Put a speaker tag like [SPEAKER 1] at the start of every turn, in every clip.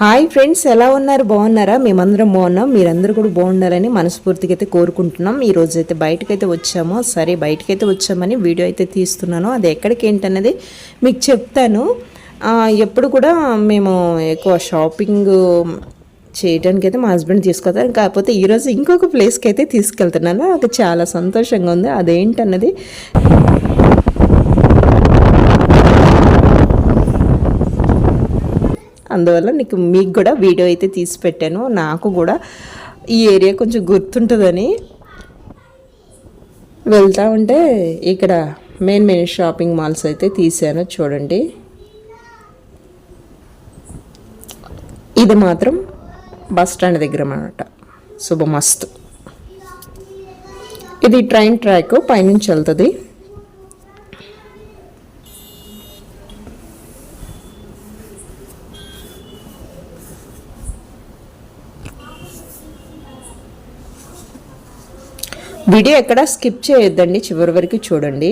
[SPEAKER 1] Hi friends, ఎలా ఉన్నారు? బాగున్నారా? మేమందరం బాగున్నాం. మీరందరూ కూడా బాగున్నారని మనస్ఫూర్తిగా అయితే కోరుకుంటున్నాం. ఈరోజు అయితే బయటకైతే వచ్చాము. సరే, బయటకైతే వచ్చామని వీడియో అయితే తీస్తున్నాను. అది ఎక్కడికి ఏంటనేది మీకు చెప్తాను. ఎప్పుడు కూడా మేము ఎక్కువ షాపింగ్ చేయడానికి అయితే మా హస్బెండ్ తీసుకెళ్తారు. కాకపోతే ఈరోజు ఇంకొక ప్లేస్కి అయితే తీసుకెళ్తున్నాను. అది చాలా సంతోషంగా ఉంది. అదేంటన్నది అందువల్ల మీకు కూడా వీడియో అయితే తీసి పెట్టాను. నాకు కూడా ఈ ఏరియా కొంచెం గుర్తుంటుందని వెళ్తూ ఉంటే ఇక్కడ మెయిన్ షాపింగ్ మాల్స్ అయితే తీసాను. చూడండి, ఇది మాత్రం బస్ స్టాండ్ దగ్గర అన్నమాట. శుభమస్తు. ఇది ట్రైన్ ట్రాక్ పైనుంచి వెళ్తుంది. వీడియో ఎక్కడ స్కిప్ చేయొద్దండి, చివరి వరకు చూడండి.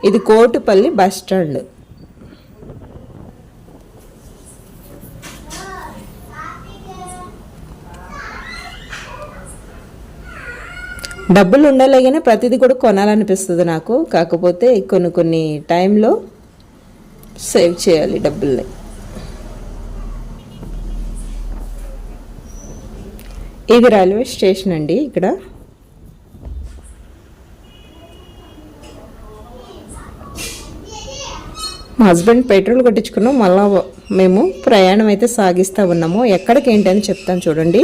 [SPEAKER 1] ఇది కోటిపల్లి బస్ స్టాండ్. డబ్బులు ఉండలేగానే ప్రతిదీ కూడా కొనాలనిపిస్తుంది నాకు. కాకపోతే కొన్ని టైంలో సేవ్ చేయాలి డబ్బుల్ని. ఇది రైల్వే స్టేషన్ అండి. ఇక్కడ మా హస్బెండ్ పెట్రోల్ కొట్టించుకున్నాం. మళ్ళీ మేము ప్రయాణం అయితే సాగిస్తూ ఉన్నాము. ఎక్కడికి ఏంటని చెప్తాను చూడండి.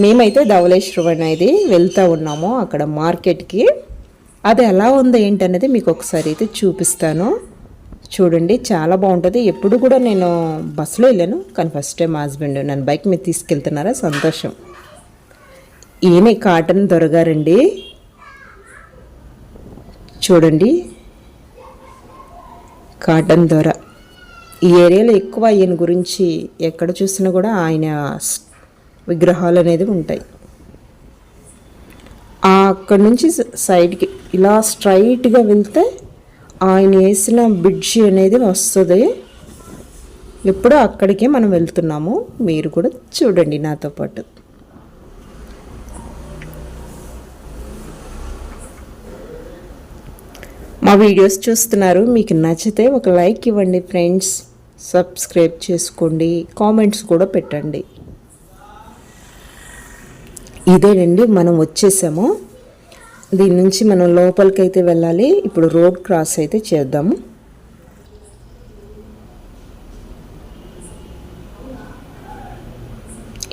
[SPEAKER 1] మేమైతే ధవళేశ్వరం అనేది వెళ్తూ ఉన్నాము, అక్కడ మార్కెట్కి. అది ఎలా ఉంది ఏంటనేది మీకు ఒకసారి అయితే చూపిస్తాను. చూడండి, చాలా బాగుంటుంది. ఎప్పుడు కూడా నేను బస్సులో వెళ్ళాను, కానీ ఫస్ట్ టైం మా హస్బెండ్ నన్ను బైక్ మీద తీసుకెళ్తున్నారా, సంతోషం. ఈయన కాటన్ దొరగారండి. చూడండి, కాటన్ దొర. ఈ ఏరియాలో ఎక్కువ ఆయన గురించి ఎక్కడ చూసినా కూడా ఆయన విగ్రహాలు అనేది ఉంటాయి. అక్కడి నుంచి సైడ్కి ఇలా స్ట్రైట్గా వెళ్తే ఆయన వేసిన బ్రిడ్జి అనేది వస్తుంది. ఎప్పుడూ అక్కడికే మనం వెళ్తున్నాము. మీరు కూడా చూడండి నాతో పాటు. మా వీడియోస్ చూస్తున్నారు, మీకు నచ్చితే ఒక లైక్ ఇవ్వండి ఫ్రెండ్స్, సబ్స్క్రైబ్ చేసుకోండి, కామెంట్స్ కూడా పెట్టండి. ఇదేనండి, మనం వచ్చేసాము. దీని నుంచి మనం లోపలికి అయితే వెళ్ళాలి. ఇప్పుడు రోడ్ క్రాస్ అయితే చేద్దాము.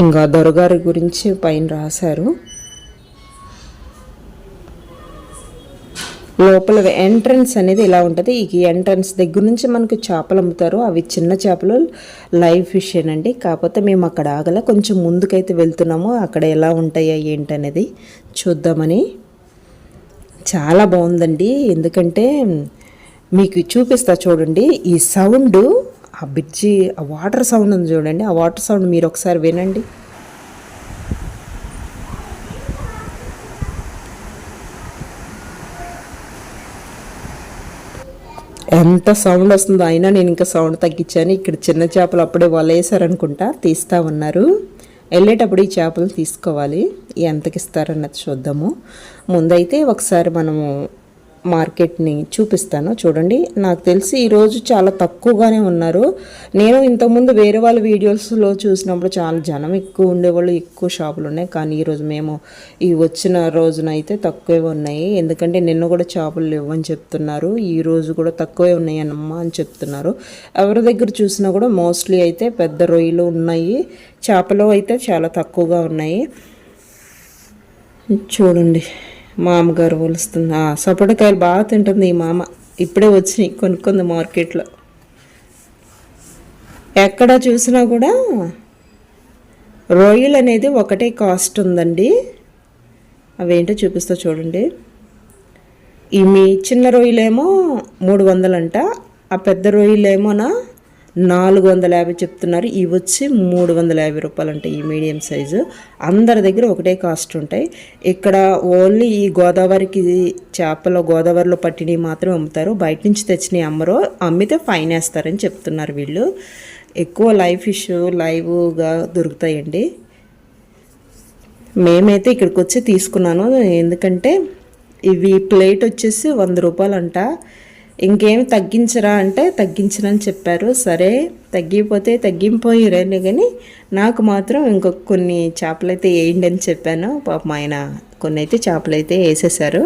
[SPEAKER 1] ఇంకా దొరగారి గురించి పైన రాశారు. లోపల ఎంట్రన్స్ అనేది ఇలా ఉంటుంది. ఈ ఎంట్రన్స్ దగ్గర నుంచి మనకు చేపలు అమ్ముతారు. అవి చిన్న చేపలు, లైవ్ ఫిష్ ఏనండి. కాకపోతే మేము అక్కడ ఆగల, కొంచెం ముందుకైతే వెళ్తున్నాము. అక్కడ ఎలా ఉంటాయా ఏంటనేది చూద్దామని. చాలా బాగుందండి. ఎందుకంటే మీకు చూపిస్తా చూడండి. ఈ సౌండ్, ఆ బ్రిడ్జి, ఆ వాటర్ సౌండ్ ఉంది చూడండి. ఆ వాటర్ సౌండ్ మీరు ఒకసారి వినండి. ఎంత సౌండ్ వస్తుందో. అయినా నేను ఇంకా సౌండ్ తగ్గించాను. ఇక్కడ చిన్న చేపలు అప్పుడే వలేసారనుకుంటా, తీస్తూ ఉన్నారు. వెళ్ళేటప్పుడు ఈ చేపలు తీసుకోవాలి. ఎంతకి ఇస్తారన్నది చూద్దాము. ముందైతే ఒకసారి మనము మార్కెట్ని చూపిస్తాను. చూడండి, నాకు తెలిసి ఈరోజు చాలా తక్కువగానే ఉన్నారు. నేను ఇంతకుముందు వేరే వాళ్ళ వీడియోస్లో చూసినప్పుడు చాలా జనం ఎక్కువ ఉండేవాళ్ళు, ఎక్కువ షాపులు ఉన్నాయి. కానీ ఈరోజు మేము ఈ వచ్చిన రోజున అయితే తక్కువే ఉన్నాయి. ఎందుకంటే నిన్న కూడా చేపలు లేవని చెప్తున్నారు, ఈరోజు కూడా తక్కువే ఉన్నాయి అన్నమ్మా అని చెప్తున్నారు. ఎవరి దగ్గర చూసినా కూడా మోస్ట్లీ అయితే పెద్ద రొయ్యలు ఉన్నాయి, చేపలు అయితే చాలా తక్కువగా ఉన్నాయి. చూడండి, మా అమ్మగారు పోలుస్తుంది. సపోటకాయలు బాగా తింటుంది ఈ మామ. ఇప్పుడే వచ్చినాయి కొనుక్కుంది మార్కెట్లో. ఎక్కడ చూసినా కూడా రొయ్యలు అనేది ఒకటే కాస్ట్ ఉందండి. అవేంటో చూపిస్తా చూడండి. ఈ మీ చిన్న రొయ్యలేమో 300 అంట, ఆ పెద్ద రొయ్యలేమోనా 450 చెప్తున్నారు. ఇవి వచ్చి 350 రూపాయలు అంటే ఈ మీడియం సైజు. అందరి దగ్గర ఒకటే కాస్ట్ ఉంటాయి. ఇక్కడ ఓన్లీ ఈ గోదావరికి చేపలు గోదావరిలో పట్టినవి మాత్రం అమ్ముతారు. బయట నుంచి తెచ్చినవి అమ్మరు, అమ్మితే ఫైన్ వేస్తారని చెప్తున్నారు వీళ్ళు. ఎక్కువ లైవ్ ఫిష్ లైవ్గా దొరుకుతాయండి. మేమైతే ఇక్కడికి వచ్చి తీసుకున్నాను, ఎందుకంటే ఇవి ప్లేట్ వచ్చేసి 100 రూపాయలు అంట. ఇంకేమి తగ్గించరా అంటే తగ్గించరని చెప్పారు. సరే తగ్గిపోతే తగ్గిపోయిరండి, కానీ నాకు మాత్రం ఇంకొక కొన్ని చేపలు అయితే వేయండి అని చెప్పాను. పాపం ఆయన కొన్ని అయితే చేపలు అయితే వేసేసారు.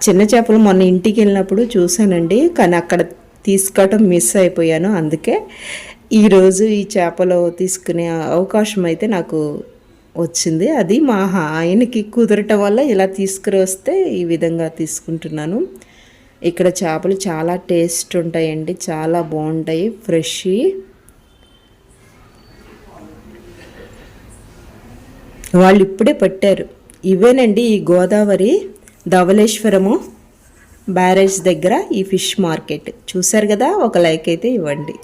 [SPEAKER 1] చిన్న చేపలు మొన్న ఇంటికి వెళ్ళినప్పుడు చూశానండి, కానీ అక్కడ తీసుకోవటం మిస్ అయిపోయాను. అందుకే ఈరోజు ఈ చేపలు తీసుకునే అవకాశం అయితే నాకు వచ్చింది. అది మా ఆయనకి కుదరటం వల్ల ఇలా తీసుకుని వస్తే ఈ విధంగా తీసుకుంటున్నాను. ఇక్కడ చేపలు చాలా టేస్ట్ ఉంటాయండి, చాలా బాగుంటాయి, ఫ్రెష్. వాళ్ళు ఇప్పుడే పట్టారు. ఇవేనండి ఈ గోదావరి ధవళేశ్వరము బ్యారేజ్ దగ్గర ఈ ఫిష్ మార్కెట్. చూశారు కదా, ఒక లైక్ అయితే ఇవ్వండి.